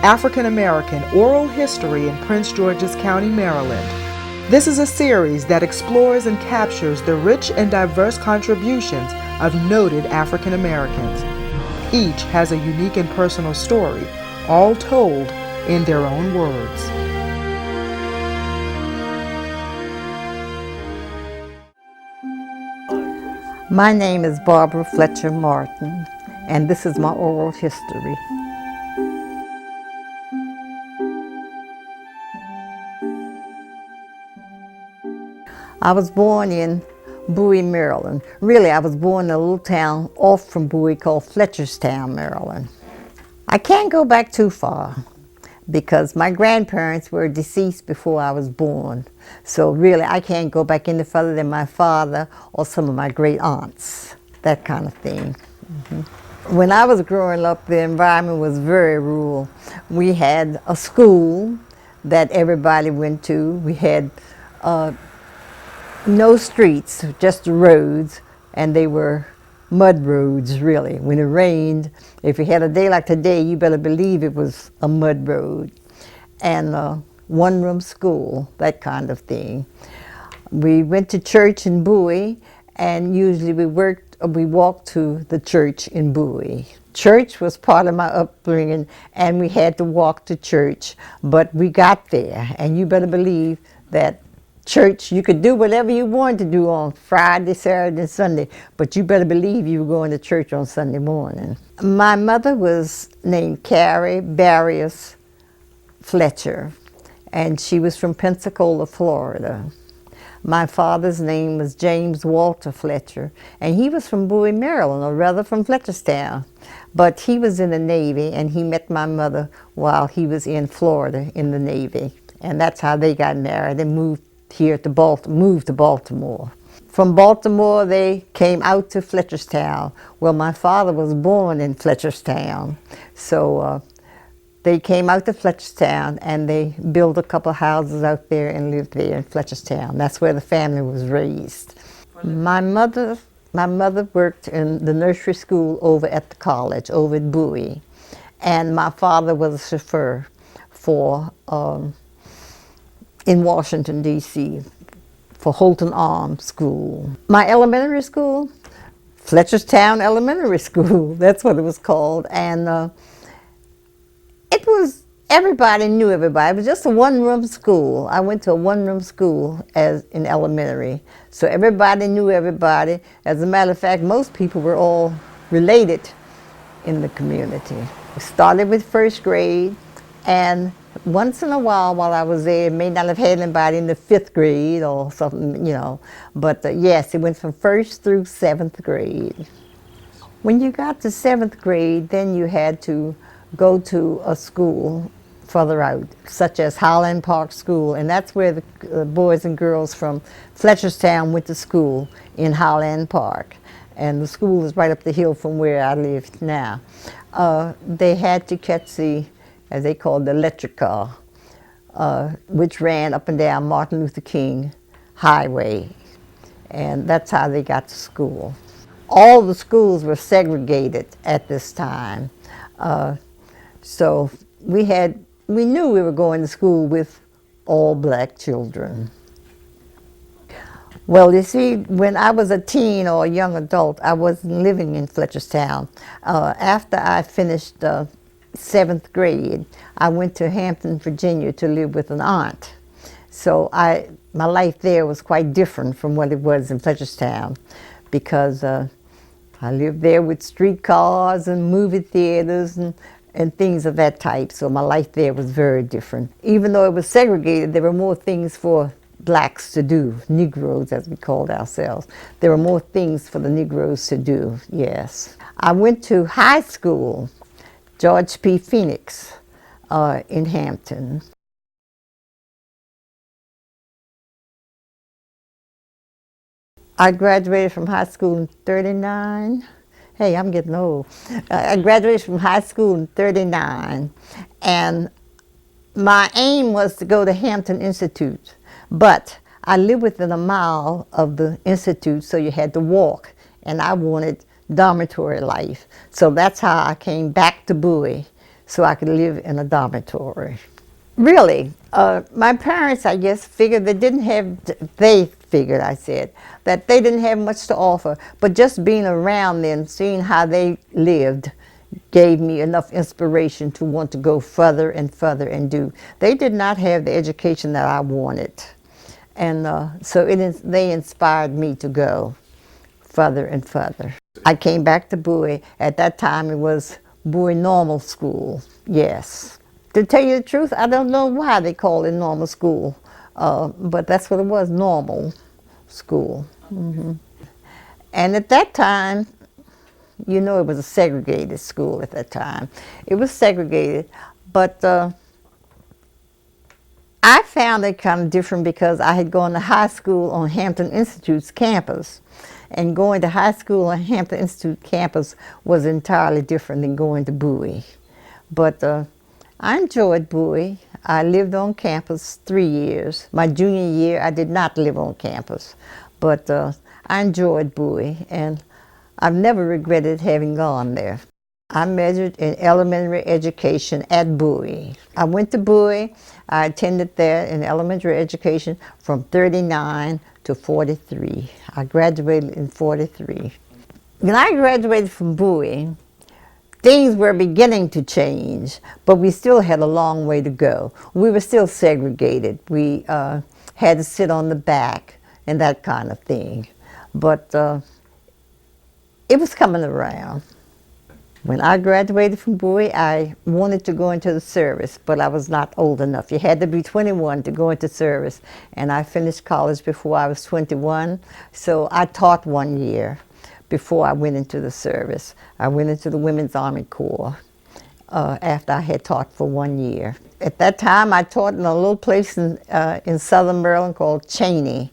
African American Oral History in Prince George's County, Maryland. This is a series that explores and captures the rich and diverse contributions of noted African Americans. Each has a unique and personal story, all told in their own words. My name is Barbara Fletcher Martin, and this is my oral history. I was born in Bowie, Maryland. Really, I was born in a little town off from Bowie called Fletcherstown, Maryland. I can't go back too far because my grandparents were deceased before I was born. So really, I can't go back any further than my father or some of my great aunts, that kind of thing. When I was growing up, the environment was very rural. We had a school that everybody went to. We had no streets, just roads, and they were mud roads, really. When it rained, if you had a day like today, you better believe it was a mud road. And one-room school, that kind of thing. We went to church in Bowie, and usually we walked to the church in Bowie. Church was part of my upbringing, and we had to walk to church, but we got there, and you better believe that church, you could do whatever you wanted to do on Friday, Saturday, and Sunday, but you better believe you were going to church on Sunday morning. My mother was named Carrie Barrios Fletcher, and she was from Pensacola, Florida. My father's name was James Walter Fletcher, and he was from Bowie, Maryland, or rather from Fletcherstown. But he was in the Navy, and he met my mother while he was in Florida in the Navy. And that's how they got married and moved to Baltimore. From Baltimore, they came out to Fletcherstown. Well, my father was born in Fletcherstown, so they came out to Fletcherstown and they built a couple of houses out there and lived there in Fletcherstown. That's where the family was raised. My mother worked in the nursery school over at the college, over at Bowie, and my father was a chauffeur for in Washington, D.C., for Holton Arms School. My elementary school, Fletcherstown Elementary School, that's what it was called. And everybody knew everybody. It was just a one-room school. I went to a one-room school in elementary. So everybody knew everybody. As a matter of fact, most people were all related in the community. We started with first grade, and once in a while I was there, may not have had anybody in the 5th grade or something, but yes, it went from 1st through 7th grade. When you got to 7th grade, then you had to go to a school further out, such as Highland Park School, and that's where the boys and girls from Fletcherstown went to school, in Highland Park. And the school is right up the hill from where I live now. They had to catch as they called the electric car, which ran up and down Martin Luther King Highway. And that's how they got to school. All the schools were segregated at this time. So we knew we were going to school with all black children. Well, you see, when I was a teen or a young adult, I wasn't living in Fletcherstown. After I finished 7th grade, I went to Hampton, Virginia to live with an aunt. So my life there was quite different from what it was in Fletcherstown, because I lived there with streetcars and movie theaters and things of that type. So my life there was very different. Even though it was segregated, there were more things for blacks to do, Negroes as we called ourselves. There were more things for the Negroes to do, yes. I went to high school, George P. Phoenix, in Hampton. I graduated from high school in '39. Hey, I'm getting old. I graduated from high school in '39, and my aim was to go to Hampton Institute, but I lived within a mile of the institute, so you had to walk, and I wanted dormitory life. So that's how I came back to Bowie so I could live in a dormitory. Really, my parents, I guess, figured they figured, I said, that they didn't have much to offer, but just being around them, seeing how they lived, gave me enough inspiration to want to go further and further and do. They did not have the education that I wanted, and so they inspired me to go further and further. I came back to Bowie. At that time, it was Bowie Normal School, yes. To tell you the truth, I don't know why they call it normal school, but that's what it was, normal school. And at that time, you know, it was a segregated school at that time. It was segregated, but I found it kind of different because I had gone to high school on Hampton Institute's campus. And going to high school on Hampton Institute campus was entirely different than going to Bowie. But I enjoyed Bowie. I lived on campus 3 years. My junior year, I did not live on campus. But I enjoyed Bowie, and I've never regretted having gone there. I majored in elementary education at Bowie. I went to Bowie. I attended there in elementary education from 39 to 43. I graduated in 43. When I graduated from Bowie, things were beginning to change, but we still had a long way to go. We were still segregated. We had to sit on the back and that kind of thing. But it was coming around. When I graduated from Bowie, I wanted to go into the service, but I was not old enough. You had to be 21 to go into service, and I finished college before I was 21, so I taught 1 year before I went into the service. I went into the Women's Army Corps after I had taught for 1 year. At that time, I taught in a little place in southern Maryland called Cheney,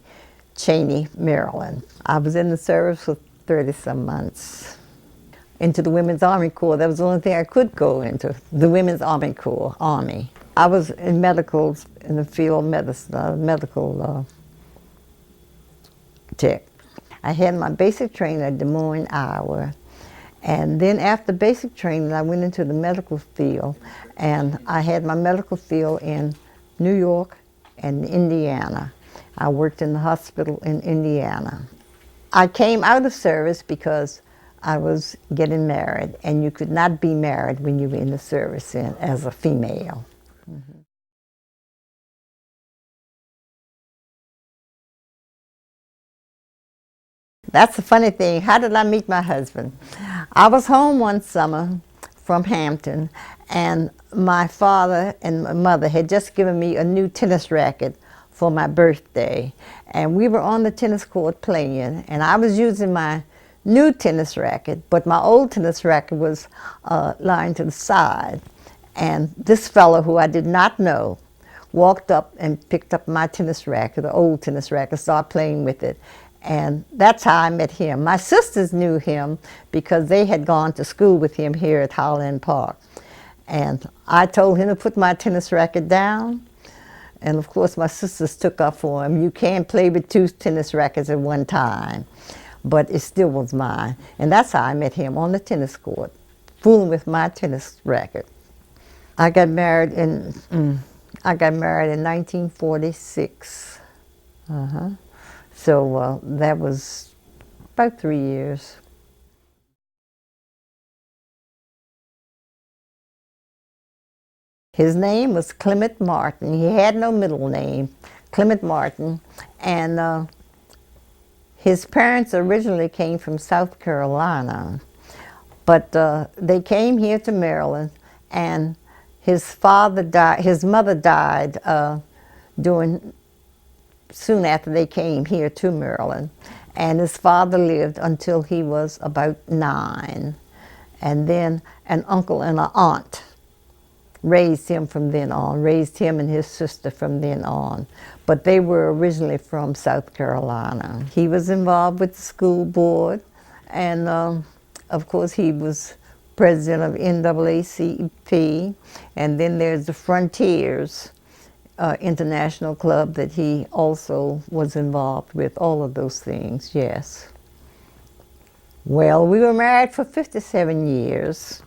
Maryland. I was in the service for 30-some months. Into the Women's Army Corps. That was the only thing I could go into, the Women's Army Corps, Army. I was in medicals, in the field of medicine, medical tech. I had my basic training at Des Moines, Iowa. And then after basic training, I went into the medical field, and I had my medical field in New York and Indiana. I worked in the hospital in Indiana. I came out of service because I was getting married, and you could not be married when you were in the service as a female. That's the funny thing. How did I meet my husband? I was home one summer from Hampton, and my father and my mother had just given me a new tennis racket for my birthday. And we were on the tennis court playing, and I was using my new tennis racket, but my old tennis racket was lying to the side. And this fellow, who I did not know, walked up and picked up my tennis racket, the old tennis racket, started playing with it. And that's how I met him. My sisters knew him because they had gone to school with him here at Highland Park. And I told him to put my tennis racket down. And of course, my sisters took up for him. You can't play with two tennis rackets at one time. But it still was mine. And that's how I met him, on the tennis court, fooling with my tennis racket. I got married in 1946. So that was about 3 years. His name was Clement Martin. He had no middle name, Clement Martin. And his parents originally came from South Carolina, but they came here to Maryland, and his mother died soon after they came here to Maryland, and his father lived until he was about 9, and then an uncle and an aunt raised him from then on, raised him and his sister from then on. But they were originally from South Carolina. He was involved with the school board, and of course he was president of NAACP, and then there's the Frontiers International Club that he also was involved with, all of those things, yes. Well, we were married for 57 years,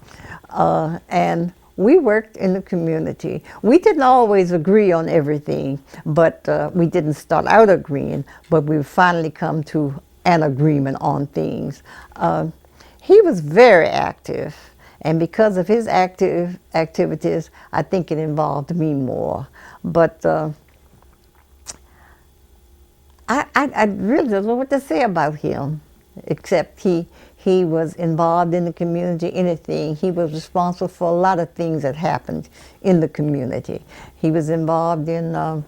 and we worked in the community. We didn't always agree on everything, but we didn't start out agreeing, but we finally come to an agreement on things. He was very active, and because of his activities, I think it involved me more. But I really don't know what to say about him, except he was involved in the community, anything. He was responsible for a lot of things that happened in the community. He was involved in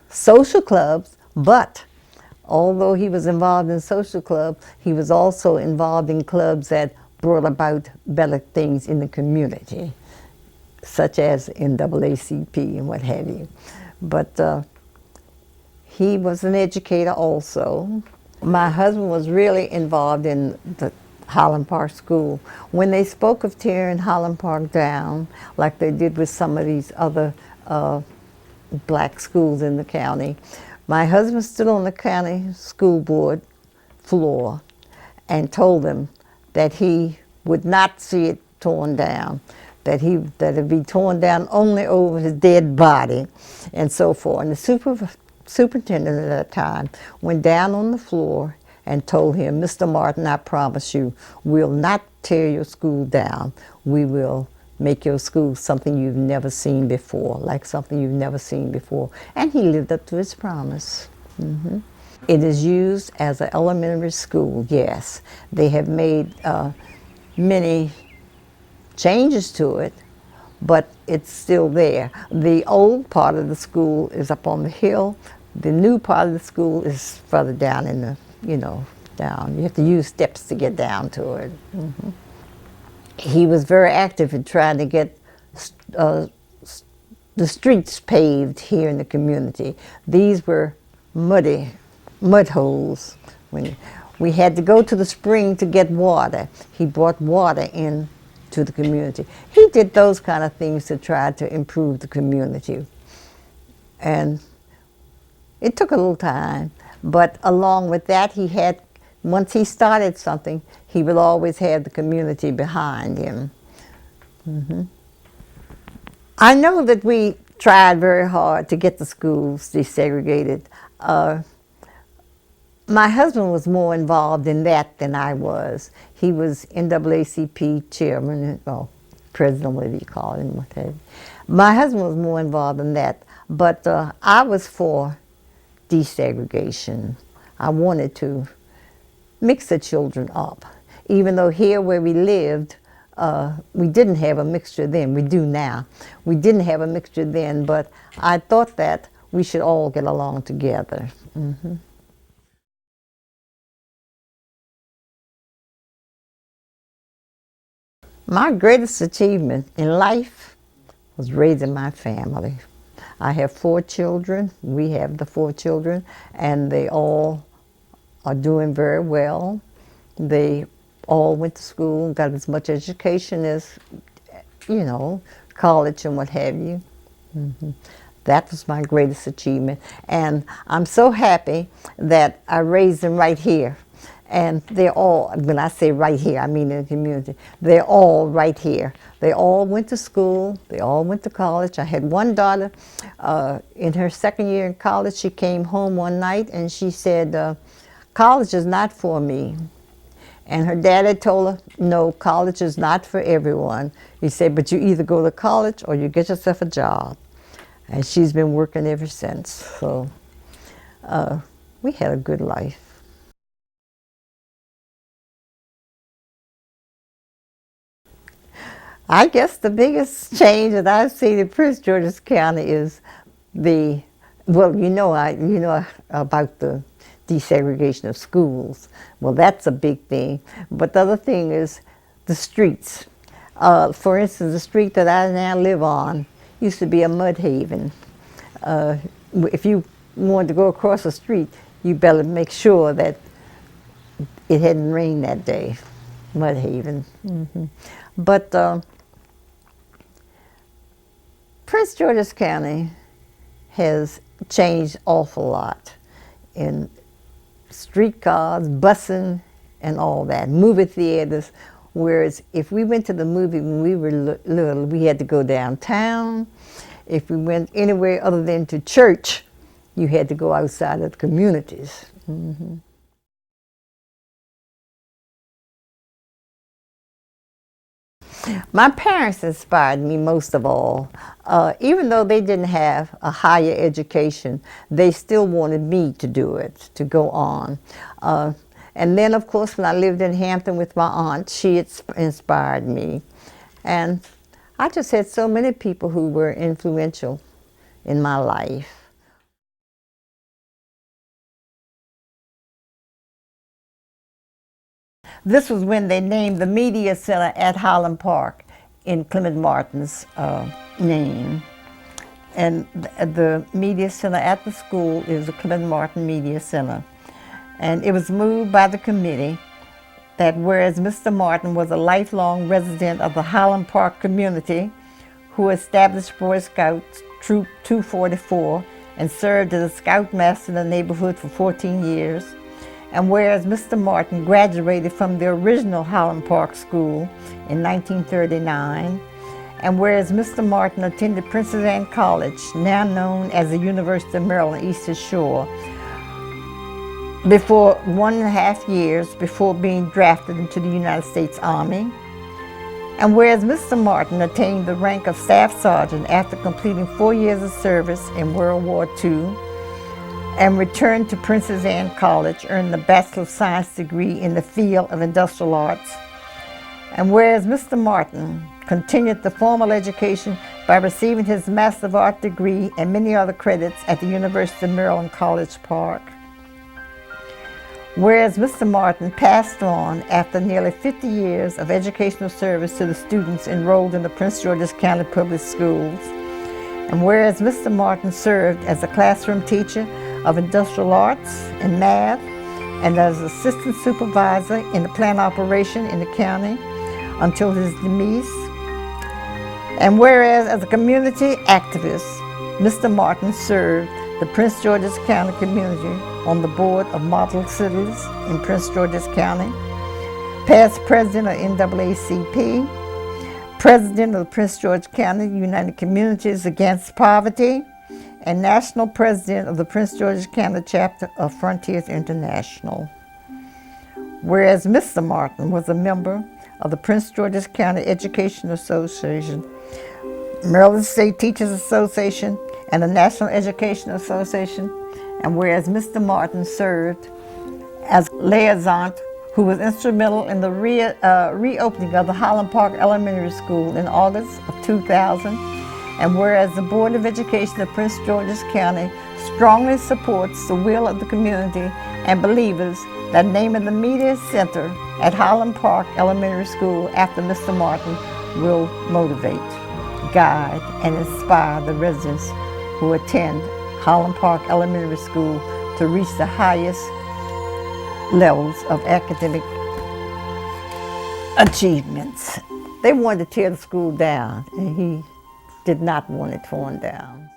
social clubs, but although he was involved in social clubs, he was also involved in clubs that brought about better things in the community, such as NAACP and what have you. But he was an educator also. My husband was really involved in the Highland Park School. When they spoke of tearing Highland Park down, like they did with some of these other black schools in the county, my husband stood on the county school board floor and told them that he would not see it torn down, that it'd be torn down only over his dead body, and so forth. And the superintendent at that time went down on the floor and told him, "Mr. Martin, I promise you, we'll not tear your school down. We will make your school something you've never seen before, like something you've never seen before." And he lived up to his promise. It is used as an elementary school, yes. They have made many changes to it, but it's still there. The old part of the school is up on the hill. The new part of the school is further down in the, down. You have to use steps to get down to it. He was very active in trying to get the streets paved here in the community. These were mud holes. When we had to go to the spring to get water, he brought water in to the community. He did those kind of things to try to improve the community. And it took a little time, but along with that, once he started something, he would always have the community behind him. I know that we tried very hard to get the schools desegregated. My husband was more involved in that than I was. He was NAACP chairman, or president, whatever you call him. Whatever. My husband was more involved in that, but I was for desegregation. I wanted to mix the children up. Even though here where we lived, we didn't have a mixture then. We do now. We didn't have a mixture then, but I thought that we should all get along together. My greatest achievement in life was raising my family. I have 4 children. We have the 4 children, and they all are doing very well. They all went to school and got as much education as, college and what have you. That was my greatest achievement. And I'm so happy that I raised them right here. And they're all, when I say right here, I mean in the community, they're all right here. They all went to school, they all went to college. I had one daughter, in her second year in college, she came home one night and she said, "College is not for me." And her dad had told her, "No, college is not for everyone." He said, "But you either go to college or you get yourself a job." And she's been working ever since. So we had a good life. I guess the biggest change that I've seen in Prince George's County is well, you know about the desegregation of schools. Well, that's a big thing. But the other thing is the streets. For instance, the street that I now live on used to be a mud haven. If you wanted to go across the street, you better make sure that it hadn't rained that day. Mud haven. But Prince George's County has changed awful lot in streetcars, busing, and all that. Movie theaters. Whereas if we went to the movie when we were little, we had to go downtown. If we went anywhere other than to church, you had to go outside of the communities. Mm-hmm. My parents inspired me most of all. Even though they didn't have a higher education, they still wanted me to do it, to go on. And then, of course, when I lived in Hampton with my aunt, she inspired me. And I just had so many people who were influential in my life. This was when they named the Media Center at Highland Park in Clement Martin's name. And the Media Center at the school is the Clement Martin Media Center. And it was moved by the committee that whereas Mr. Martin was a lifelong resident of the Highland Park community who established Boy Scouts Troop 244 and served as a scoutmaster in the neighborhood for 14 years, and whereas Mr. Martin graduated from the original Highland Park School in 1939, and whereas Mr. Martin attended Princess Anne College, now known as the University of Maryland Eastern Shore, before 1.5 years before being drafted into the United States Army. And whereas Mr. Martin attained the rank of Staff Sergeant after completing 4 years of service in World War II, and returned to Princess Anne College, earning a Bachelor of Science degree in the field of Industrial Arts. And whereas Mr. Martin continued the formal education by receiving his Master of Art degree and many other credits at the University of Maryland College Park. Whereas Mr. Martin passed on after nearly 50 years of educational service to the students enrolled in the Prince George's County Public Schools. And whereas Mr. Martin served as a classroom teacher of industrial arts and math and as assistant supervisor in the plant operation in the county until his demise. And whereas as a community activist, Mr. Martin served the Prince George's County community on the board of Model Cities in Prince George's County, past president of NAACP, president of the Prince George County United Communities Against Poverty, and national president of the Prince George's County chapter of Frontiers International. Whereas Mr. Martin was a member of the Prince George's County Education Association, Maryland State Teachers Association, and the National Education Association, and whereas Mr. Martin served as liaison who was instrumental in the reopening of the Highland Park Elementary School in August of 2000, and whereas the Board of Education of Prince George's County strongly supports the will of the community and believers that naming the Media Center at Highland Park Elementary School after Mr. Martin will motivate, guide, and inspire the residents who attend Highland Park Elementary School to reach the highest levels of academic achievements. They wanted to tear the school down, and he did not want it torn down.